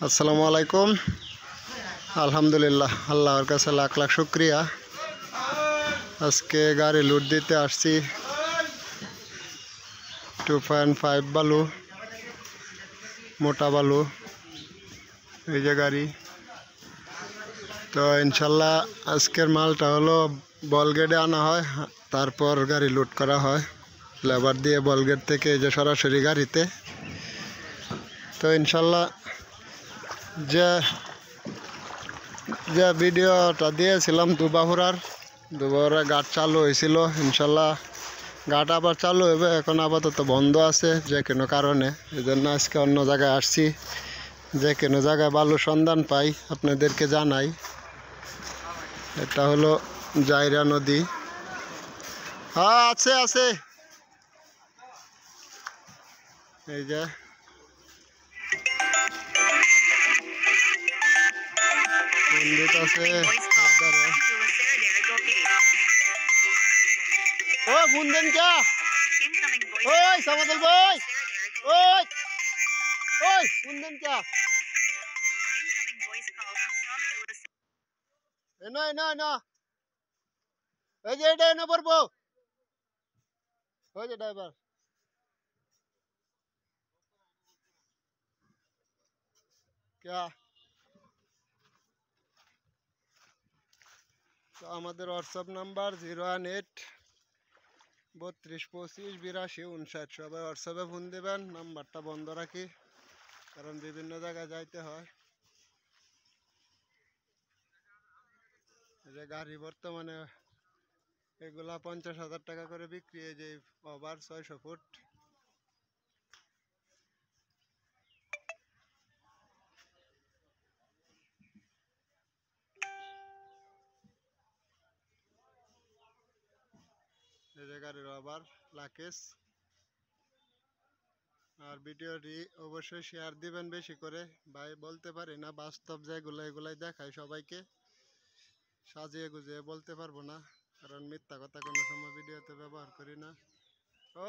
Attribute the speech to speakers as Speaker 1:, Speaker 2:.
Speaker 1: আসসালামু আলাইকুম। আলহামদুলিল্লাহ, আল্লাহর কাছে লাখ লাখ শুক্রিয়া। আজকে গাড়ি লুট দিতে আসছি 2.5 বালু, মোটা বালু, এই যে গাড়ি। তো ইনশাল্লাহ আজকের মালটা হলো বলগেটে আনা হয়, তারপর গাড়ি লুট করা হয় লেবার দিয়ে বলগেট থেকে, এই যে সরাসরি গাড়িতে। তো ইনশাল্লাহ যে ভিডিওটা দিয়েছিলাম দুবাহুরা ঘাট চালু হয়েছিল, ইনশাল্লাহ ঘাট আবার চালু হবে। এখন আপাতত বন্ধ আছে যে কোনো কারণে, এই জন্য আজকে অন্য জায়গায় আসছি। যে কোনো জায়গায় বালু সন্ধান পাই আপনাদেরকে জানাই। এটা হলো জাইরা নদী। হ্যাঁ, আছে আছে, এই যে পণ্ডিত আছে। ও বুনদেন কে? ওই সামাদল ভাই, ওই ওই বুনদেন কে? না না না, এই যে এটা এনে পড়বো, ওই যে ড্রাইভার। क्या তো আমাদের হোয়াটসঅ্যাপ নাম্বার 018-3225-8259। সবাই হোয়াটসঅ্যাপে ফোন দেবেন, নাম্বারটা বন্ধ রাখি কারণ বিভিন্ন জায়গায় যাইতে হয়। এই যে গাড়ি বর্তমানে এগুলা 50,000 টাকা করে বিক্রি, এই যে ওভার 600 ফুট। এই যে গাড়ির ওভার লাকেশ। আর ভিডিওটি অবশ্যই শেয়ার দিবেন বেশি করে। ভাই বলতে পারি না, বাস্তব যেগুলো এগুলাই দেখাই সবাইকে, সাজিয়ে গুজিয়ে বলতে পারবো না কারণ মিথ্যা কথা কোনো সময় ভিডিওতে ব্যবহার করি না। ও